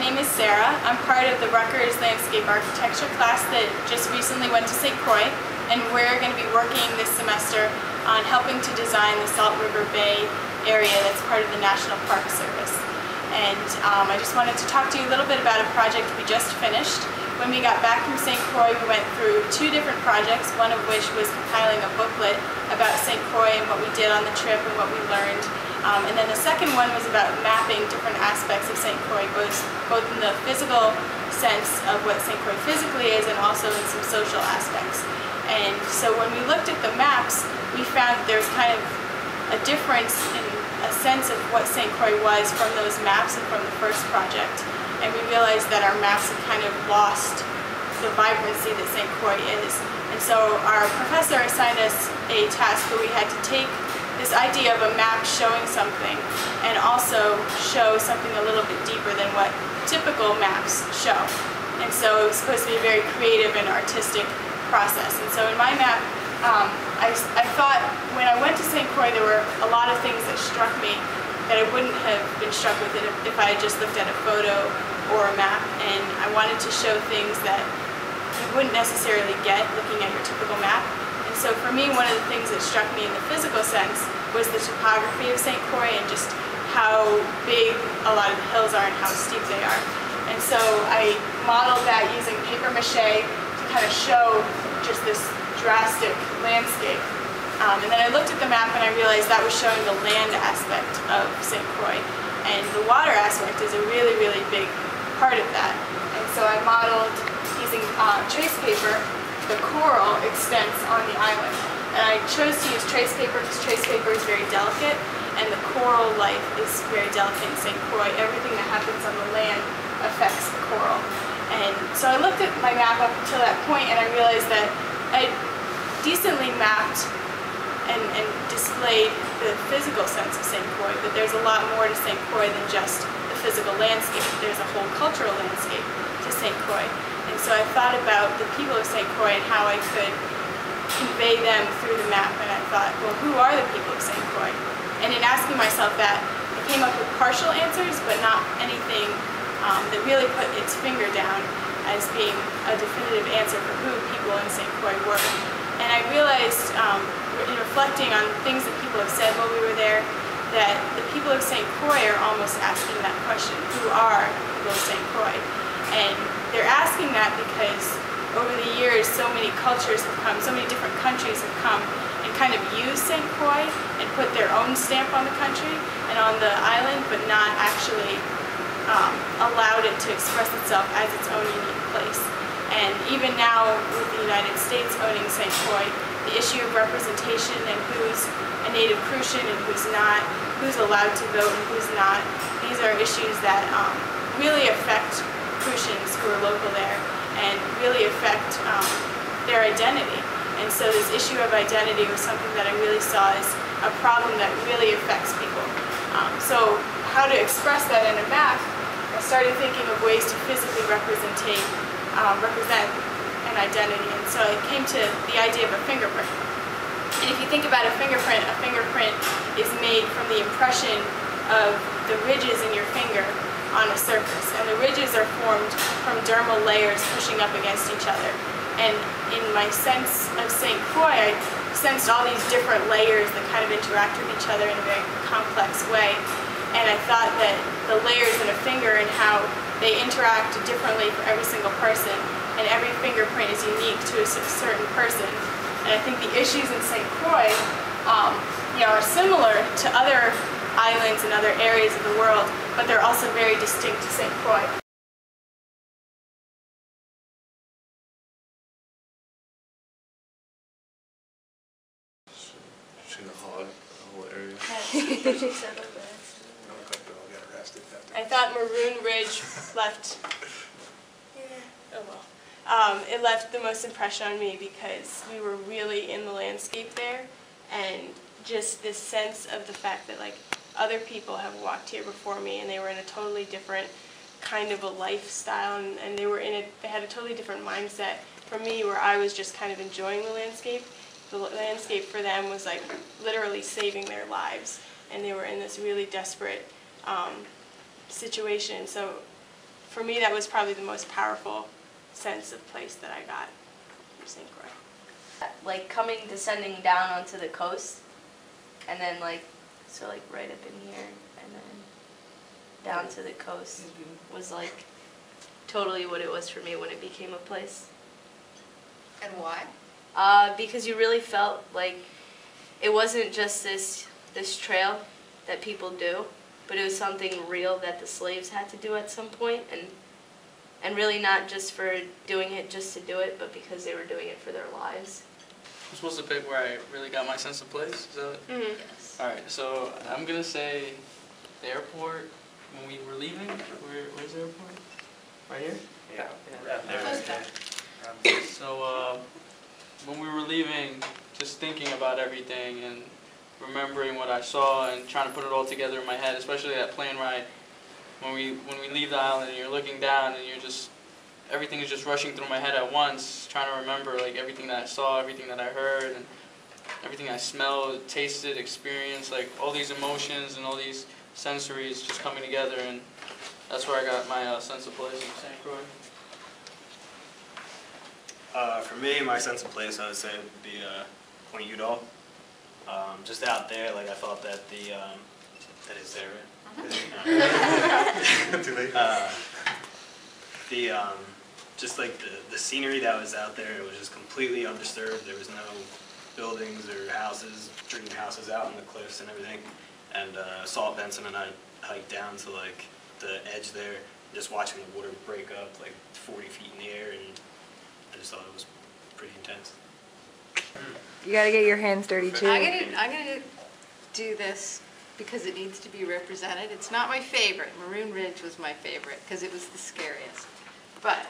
name is Sarah. I'm part of the Rutgers Landscape Architecture class that just recently went to St. Croix, and we're going to be working this semester on helping to design the Salt River Bay area that's part of the National Park Service. And I just wanted to talk to you a little bit about a project we just finished. When we got back from St. Croix, we went through 2 different projects, one of which was compiling a booklet about St. Croix and what we did on the trip and what we learned. And then the second one was about mapping different aspects of St. Croix, both in the physical sense of what St. Croix physically is and also in some social aspects. And so when we looked at the maps, we found that there was kind of a difference in a sense of what St. Croix was from those maps and from the first project. And we realized that our maps had kind of lost the vibrancy that St. Croix is. And so our professor assigned us a task where we had to take this idea of a map showing something and also show something a little bit deeper than what typical maps show. And so it was supposed to be a very creative and artistic process. And so in my map, I thought when I went to St. Croix there were a lot of things that struck me that I wouldn't have been struck with it if I had just looked at a photo or a map, and I wanted to show things that you wouldn't necessarily get looking at your typical map. And so for me, one of the things that struck me in the physical sense was the topography of St. Croix and just how big a lot of the hills are and how steep they are. And so I modeled that using paper mache to kind of show just this drastic landscape. And then I looked at the map and I realized that was showing the land aspect of St. Croix. And the water aspect is a really, really big part of that. And so I modeled using trace paper the coral extents on the island. And I chose to use trace paper because trace paper is very delicate and the coral life is very delicate in St. Croix. Everything that happens on the land affects the coral. And so I looked at my map up until that point and I realized that I decently mapped and displayed the physical sense of St. Croix, but there's a lot more to St. Croix than just the physical landscape. There's a whole cultural landscape to St. Croix. And so I thought about the people of St. Croix and how I could convey them through the map, and I thought, well, who are the people of St. Croix? And in asking myself that, I came up with partial answers, but not anything that really put its finger down as being a definitive answer for who people in St. Croix were. And I realized, in reflecting on things that people have said while we were there, that the people of St. Croix are almost asking that question, who are people of St. Croix? And they're asking that because over the years so many cultures have come, so many different countries have come and kind of used St. Croix and put their own stamp on the country and on the island, but not actually allowed it to express itself as its own unique place. And even now, with the United States owning St. Croix, the issue of representation and who's a native Crucian and who's not, who's allowed to vote and who's not, these are issues that really affect Crucians who are local there and really affect their identity. And so this issue of identity was something that I really saw as a problem that really affects people. So how to express that in a map, I started thinking of ways to physically represent an identity. And so I came to the idea of a fingerprint. And if you think about a fingerprint is made from the impression of the ridges in your finger on a surface. And the ridges are formed from dermal layers pushing up against each other. And in my sense of St. Croix, I sensed all these different layers that kind of interact with each other in a very complex way. And I thought that the layers in a finger and how they interact differently for every single person, and every fingerprint is unique to a certain person. And I think the issues in St. Croix are similar to other islands and other areas of the world, but they're also very distinct to St. Croix. Should hog the whole area. I thought Maroon Ridge left. Oh well. It left the most impression on me because we were really in the landscape there, and just this sense of the fact that like other people have walked here before me and they were in a totally different kind of a lifestyle, and they had a totally different mindset from me, where I was just kind of enjoying the landscape. The landscape for them was like literally saving their lives, and they were in this really desperate situation. So for me, that was probably the most powerful sense of place that I got from St. Croix. Like descending down onto the coast, and then like right up in here, and then down to the coast was like totally what it was for me when it became a place. And why? Because you really felt like it wasn't just this trail that people do, but it was something real that the slaves had to do at some point, and really not just for doing it just to do it, but because they were doing it for their lives. I'm supposed to pick where I really got my sense of place, is that it? Mm-hmm. Yes. Alright, so I'm gonna say the airport when we were leaving. Where's the airport? Right here? Yeah. So when we were leaving, just thinking about everything and remembering what I saw and trying to put it all together in my head, especially that plane ride. When we leave the island and you're looking down and you're just, everything is just rushing through my head at once, trying to remember like everything that I saw, everything that I heard, and everything I smelled, tasted, experienced, like all these emotions and all these sensories just coming together, and that's where I got my sense of place in St. Croix. For me, my sense of place, I would say, would be Point Udall. Just out there, like I thought that that is there, right? Just like the scenery that was out there, it was just completely undisturbed. There was no buildings or houses, dream houses out on the cliffs and everything. And Salt Benson and I hiked down to like the edge there, just watching the water break up like 40 feet in the air, and I just thought it was pretty intense. You gotta get your hands dirty too. I'm gonna do this because it needs to be represented. It's not my favorite. Maroon Ridge was my favorite because it was the scariest. But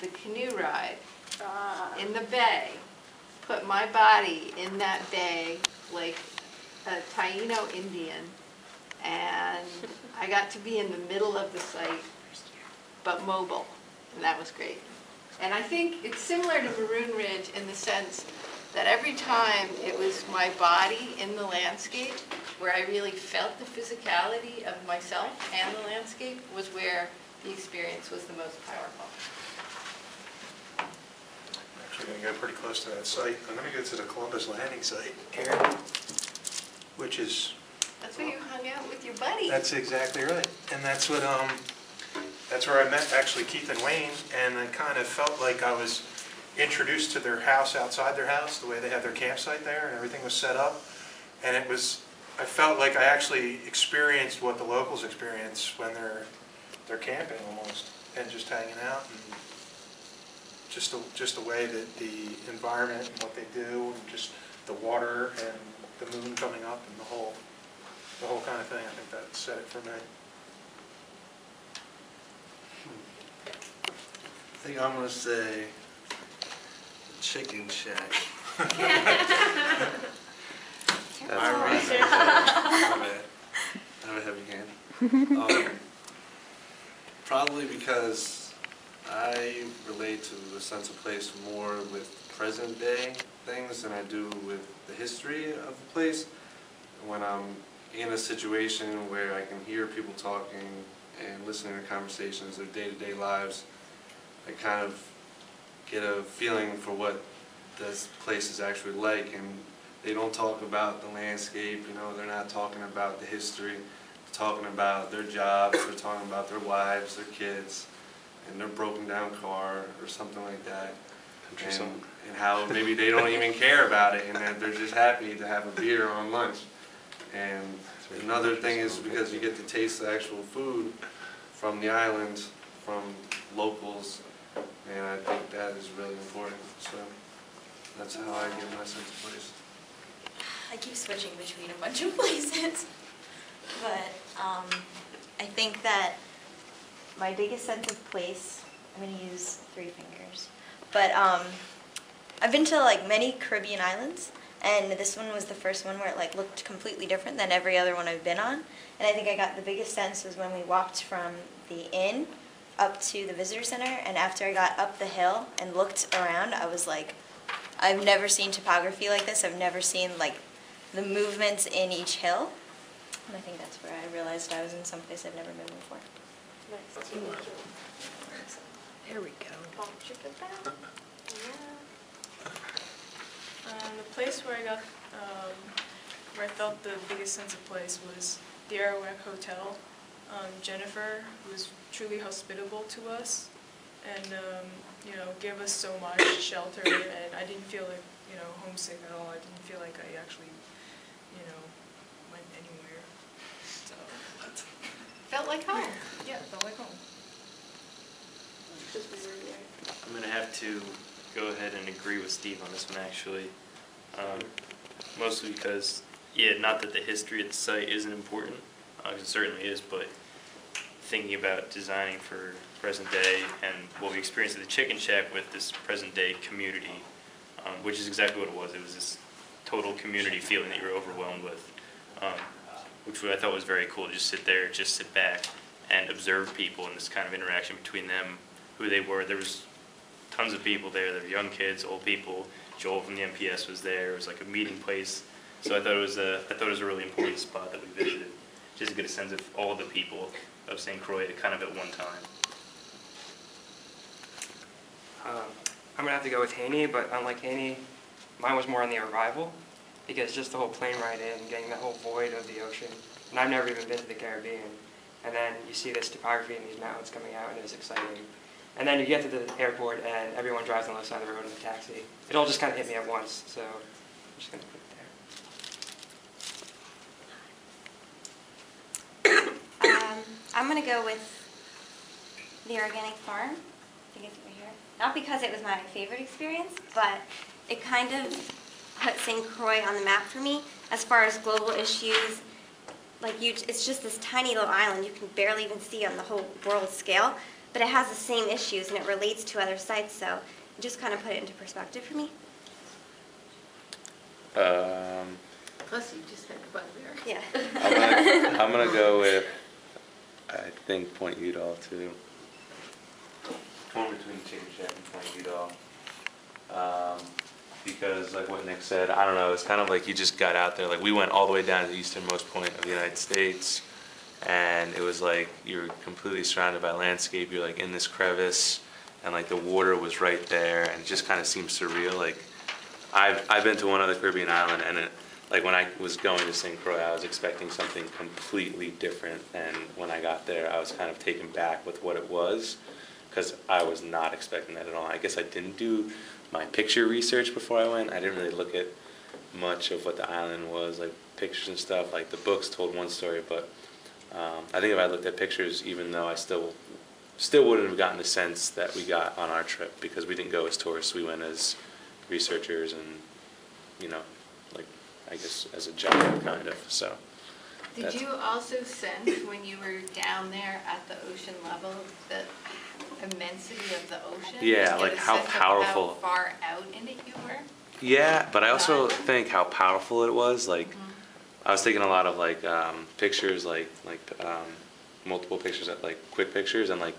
the canoe ride in the bay put my body in that bay like a Taino Indian, and I got to be in the middle of the site, but mobile, and that was great. And I think it's similar to Maroon Ridge in the sense that every time it was my body in the landscape where I really felt the physicality of myself and the landscape was where the experience was the most powerful. I'm actually going to go pretty close to that site. I'm going to go to the Columbus Landing site here, which is... That's where you hung out with your buddy. That's exactly right. And that's what, that's where I met actually Keith and Wayne, and I kind of felt like I was introduced to their house outside their house, the way they had their campsite there and everything was set up. And it was, I felt like I actually experienced what the locals experience when they're camping almost, and just hanging out, and just the way that the environment and what they do, and just the water and the moon coming up and the whole kind of thing. I think that said it for me. I think I'm gonna say Chicken Shack. I have a heavy hand. Probably because I relate to the sense of place more with present day things than I do with the history of the place. When I'm in a situation where I can hear people talking and listening to conversations, their day-to-day lives, I kind of get a feeling for what this place is actually like, and they don't talk about the landscape, you know, they're not talking about the history, they're talking about their jobs, they're talking about their wives, their kids, and their broken down car or something like that, and how maybe they don't even care about it, and that they're just happy to have a beer on lunch. And another thing is because you get to taste the actual food from the island, from locals, and I think that is really important. So that's how I get my sense of place. I keep switching between a bunch of places, but I think that my biggest sense of place, I'm going to use 3 fingers, but I've been to like many Caribbean islands, and this one was the first one where it like looked completely different than every other one I've been on. And I think I got the biggest sense was when we walked from the inn up to the visitor center, and after I got up the hill and looked around, I was like, I've never seen topography like this. I've never seen like the movements in each hill. And I think that's where I realized I was in some place I've never been before. Nice. There we go. The place where where I felt the biggest sense of place was the Arawak Hotel. Jennifer was truly hospitable to us, and gave us so much shelter, and I didn't feel like homesick at all. I didn't feel like I actually went anywhere. So Felt like home. yeah, it felt like home. I'm going to have to go ahead and agree with Steve on this one, actually. Mostly because, not that the history of the site isn't important, it certainly is, but thinking about designing for present day and what we experienced at the Chicken Shack with this present day community, which is exactly what it was. It was this total community feeling that you were overwhelmed with, which I thought was very cool to just sit there, just sit back and observe people and this kind of interaction between them, who they were. There was tons of people there. There were young kids, old people. Joel from the MPS was there. It was like a meeting place. So I thought it was a really important spot that we visited, just to get a sense of all the people of St. Croix kind of at one time. I'm going to have to go with Haney, but unlike Haney, mine was more on the arrival, because just the whole plane ride in, getting that whole void of the ocean, and I've never even been to the Caribbean, and then you see this topography and these mountains coming out, and it's exciting. And then you get to the airport, and everyone drives on the left side of the road in a taxi. It all just kind of hit me at once, so I'm just going to put it there. I'm going to go with the organic farm. I think it's over here. Not because it was my favorite experience, but it kind of put St. Croix on the map for me as far as global issues. It's just this tiny little island you can barely even see on the whole world scale, but it has the same issues and it relates to other sites, so it just kind of put it into perspective for me. Plus you just had a bugbear. Yeah. I'm gonna go with, I think, Point Udall too. Torn between Chicken Shack and Point Udall. Because like what Nick said, I don't know, it's kind of like you just got out there. Like we went all the way down to the easternmost point of the United States, and it was like you were completely surrounded by landscape. You're like in this crevice, and like the water was right there, and it just kind of seemed surreal. Like I've been to one other Caribbean island, and like when I was going to St. Croix, I was expecting something completely different, and when I got there, I was kind of taken back with what it was, because I was not expecting that at all. I guess I didn't do my picture research before I went. I didn't really look at much of what the island was, like pictures and stuff. Like the books told one story, but I think if I looked at pictures, even though I still wouldn't have gotten the sense that we got on our trip, because we didn't go as tourists. We went as researchers and, like, I guess as a job kind of, so. Did you also sense when you were down there at the ocean level the immensity of the ocean? Yeah, Did you like get a how sense of powerful. how far out in it you were? Yeah, but I also think how powerful it was. Like, I was taking a lot of like pictures, like multiple pictures, like quick pictures, and like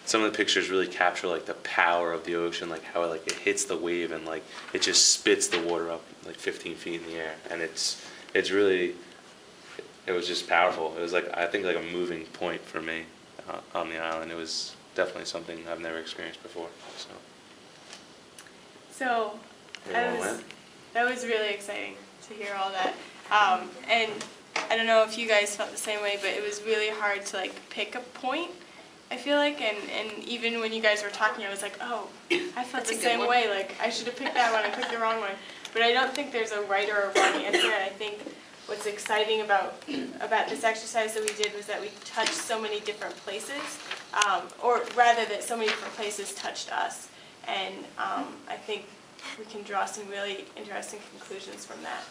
some of the pictures really capture like the power of the ocean, like how it hits the wave and like it just spits the water up like 15 feet in the air, and it's really, it was just powerful. It was like, I think, like a moving point for me on the island. It was definitely something I've never experienced before. So that was really exciting to hear all that. And I don't know if you guys felt the same way, but it was really hard to like pick a point, I feel like, and even when you guys were talking, I was like, oh, I felt the same way. Like, I should have picked that one, I picked the wrong one. But I don't think there's a right or a wrong answer. I think what's exciting about this exercise that we did was that we touched so many different places, or rather that so many different places touched us. And I think we can draw some really interesting conclusions from that.